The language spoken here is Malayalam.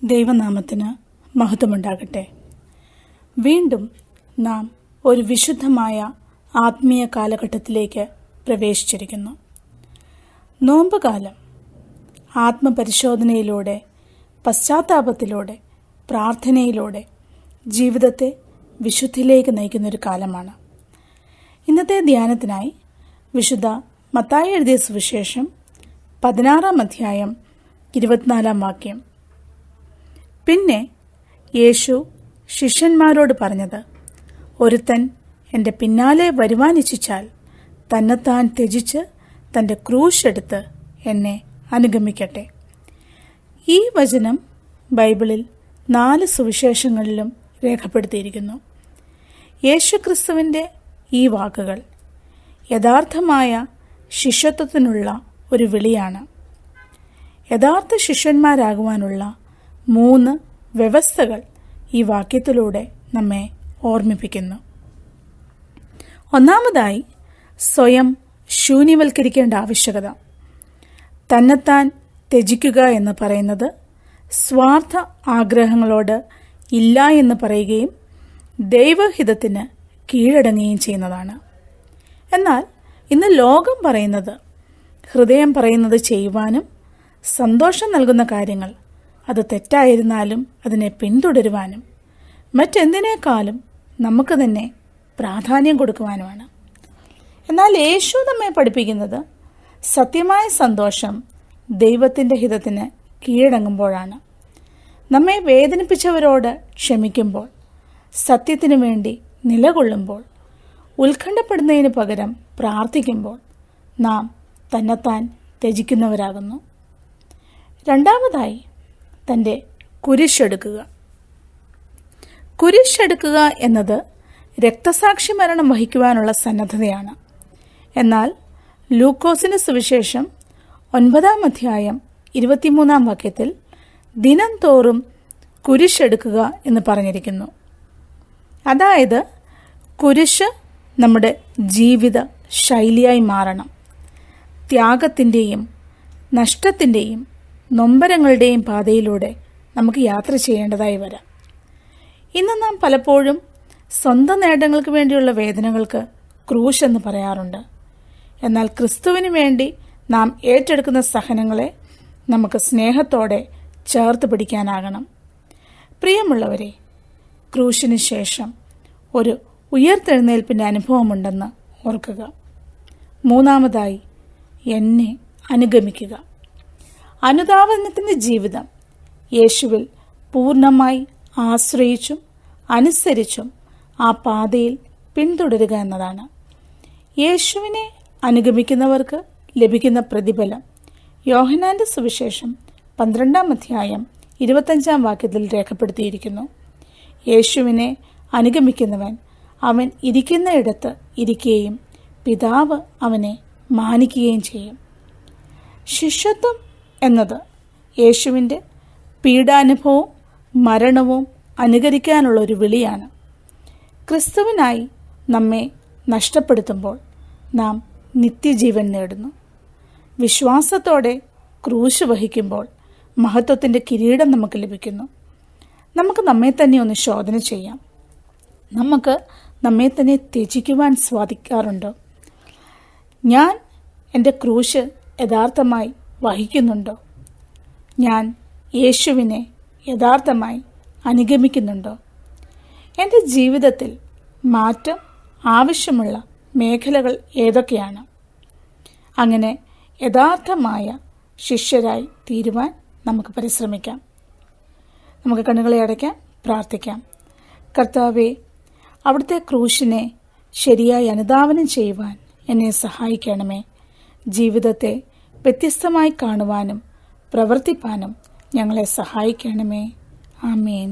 ദൈവനാമത്തിന് മഹത്വമുണ്ടാകട്ടെ. വീണ്ടും നാം ഒരു വിശുദ്ധമായ ആത്മീയ കാലഘട്ടത്തിലേക്ക് പ്രവേശിച്ചിരിക്കുന്നു. നോമ്പുകാലം ആത്മപരിശോധനയിലൂടെ, പശ്ചാത്താപത്തിലൂടെ, പ്രാർത്ഥനയിലൂടെ ജീവിതത്തെ വിശുദ്ധിയിലേക്ക് നയിക്കുന്നൊരു കാലമാണ്. ഇന്നത്തെ ധ്യാനത്തിനായി വിശുദ്ധ മത്തായി എഴുതിയ സുവിശേഷം 16-ാം അധ്യായം 24-ാം വാക്യം. പിന്നെ യേശു ശിഷ്യന്മാരോട് പറഞ്ഞത്, ഒരുത്തൻ എൻ്റെ പിന്നാലെ വരുവാനിച്ഛിച്ചാൽ തന്നെത്താൻ ത്യജിച്ച് തൻ്റെ ക്രൂശെടുത്ത് എന്നെ അനുഗമിക്കട്ടെ. ഈ വചനം ബൈബിളിൽ 4 സുവിശേഷങ്ങളിലും രേഖപ്പെടുത്തിയിരിക്കുന്നു. യേശുക്രിസ്തുവിൻ്റെ ഈ വാക്കുകൾ യഥാർത്ഥമായ ശിഷ്യത്വത്തിനുള്ള ഒരു വിളിയാണ്. യഥാർത്ഥ ശിഷ്യന്മാരാകുവാനുള്ള 3 വ്യവസ്ഥകൾ ഈ വാക്യത്തിലൂടെ നമ്മെ ഓർമ്മിപ്പിക്കുന്നു. ഒന്നാമതായി, സ്വയം ശൂന്യവൽക്കരിക്കേണ്ട ആവശ്യകത. തന്നെത്താൻ ത്യജിക്കുക എന്ന് പറയുന്നത് സ്വാർത്ഥ ആഗ്രഹങ്ങളോട് ഇല്ല എന്ന് പറയുകയും ദൈവഹിതത്തിന് കീഴടങ്ങുകയും ചെയ്യുന്നതാണ്. എന്നാൽ ഇന്ന് ലോകം പറയുന്നത്, ഹൃദയം പറയുന്നത് ചെയ്യുവാനും സന്തോഷം നൽകുന്ന കാര്യങ്ങൾ അത് തെറ്റായിരുന്നാലും അതിനെ പിന്തുടരുവാനും മറ്റെന്തിനേക്കാളും നമുക്ക് തന്നെ പ്രാധാന്യം കൊടുക്കുവാനുമാണ്. എന്നാൽ യേശു നമ്മെ പഠിപ്പിക്കുന്നത് സത്യമായ സന്തോഷം ദൈവത്തിൻ്റെ ഹിതത്തിന് കീഴടങ്ങുമ്പോഴാണ്. നമ്മെ വേദനിപ്പിച്ചവരോട് ക്ഷമിക്കുമ്പോൾ, സത്യത്തിനു വേണ്ടി നിലകൊള്ളുമ്പോൾ, ഉത്കണ്ഠപ്പെടുന്നതിന് പകരം പ്രാർത്ഥിക്കുമ്പോൾ നാം തന്നെത്താൻ ത്യജിക്കുന്നവരാകുന്നു. രണ്ടാമതായി, തൻ്റെ കുരിശെടുക്കുക. കുരിശെടുക്കുക എന്നത് രക്തസാക്ഷി മരണം വഹിക്കുവാനുള്ള സന്നദ്ധതയാണ്. എന്നാൽ ലൂക്കോസിന്റെ സുവിശേഷം 9-ാം അധ്യായം 23-ാം വാക്യത്തിൽ ദിനം തോറും കുരിശെടുക്കുക എന്ന് പറഞ്ഞിരിക്കുന്നു. അതായത് കുരിശ് നമ്മുടെ ജീവിത ശൈലിയായി മാറണം. ത്യാഗത്തിൻ്റെയും നഷ്ടത്തിൻ്റെയും നൊമ്പരങ്ങളുടെയും പാതയിലൂടെ നമുക്ക് യാത്ര ചെയ്യേണ്ടതായി വരാം. ഇന്ന് നാം പലപ്പോഴും സ്വന്തം നേട്ടങ്ങൾക്ക് വേണ്ടിയുള്ള വേദനകൾക്ക് ക്രൂശ് എന്ന് പറയാറുണ്ട്. എന്നാൽ ക്രിസ്തുവിന് വേണ്ടി നാം ഏറ്റെടുക്കുന്ന സഹനങ്ങളെ നമുക്ക് സ്നേഹത്തോടെ ചേർത്ത് പിടിക്കാനാകണം. പ്രിയമുള്ളവരെ, ക്രൂശിന് ശേഷം ഒരു ഉയർത്തെഴുന്നേൽപ്പിൻ്റെ അനുഭവമുണ്ടെന്ന് ഓർക്കുക. മൂന്നാമതായി, എന്നെ അനുഗമിക്കുക. അനുധാവനത്തിൻ്റെ ജീവിതം യേശുവിൽ പൂർണ്ണമായി ആശ്രയിച്ചും അനുസരിച്ചും ആ പാതയിൽ പിന്തുടരുക എന്നതാണ്. യേശുവിനെ അനുഗമിക്കുന്നവർക്ക് ലഭിക്കുന്ന പ്രതിഫലം യോഹന്നാന്റെ സുവിശേഷം 12-ാം അധ്യായം 25-ാം വാക്യത്തിൽ രേഖപ്പെടുത്തിയിരിക്കുന്നു. യേശുവിനെ അനുഗമിക്കുന്നവൻ അവൻ ഇരിക്കുന്നയിടത്ത് ഇരിക്കുകയും പിതാവ് അവനെ മാനിക്കുകയും ചെയ്യും. ശിഷ്യത്വം എന്നത് യേശുവിൻ്റെ പീഡാനുഭവവും മരണവും അനുകരിക്കാനുള്ള ഒരു വിളിയാണ്. ക്രിസ്തുവിനായി നമ്മെ നഷ്ടപ്പെടുത്തുമ്പോൾ നാം നിത്യജീവൻ നേടുന്നു. വിശ്വാസത്തോടെ ക്രൂശ് വഹിക്കുമ്പോൾ മഹത്വത്തിൻ്റെ കിരീടം നമുക്ക് ലഭിക്കുന്നു. നമുക്ക് നമ്മെ തന്നെ ഒന്ന് ശോധന ചെയ്യാം. നമുക്ക് നമ്മെ തന്നെ ത്യജിക്കുവാൻ സാധിക്കാറുണ്ടോ? ഞാൻ എൻ്റെ ക്രൂശ് യഥാർത്ഥമായി വഹിക്കുന്നുണ്ടോ? ഞാൻ യേശുവിനെ യഥാർത്ഥമായി അനുഗമിക്കുന്നുണ്ടോ? എൻ്റെ ജീവിതത്തിൽ മാറ്റം ആവശ്യമുള്ള മേഖലകൾ ഏതൊക്കെയാണ്? അങ്ങനെ യഥാർത്ഥമായ ശിഷ്യരായി തീരുവാൻ നമുക്ക് പരിശ്രമിക്കാം. നമുക്ക് കണ്ണുകളെ അടയ്ക്കാം, പ്രാർത്ഥിക്കാം. കർത്താവേ, അവിടുത്തെ ക്രൂശിനെ ശരിയായി അനുധാവനം ചെയ്യുവാൻ എന്നെ സഹായിക്കണമേ. ജീവിതത്തെ വ്യത്യസ്തമായി കാണുവാനും പ്രവർത്തിപ്പാനും ഞങ്ങളെ സഹായിക്കണമേ. ആമേൻ.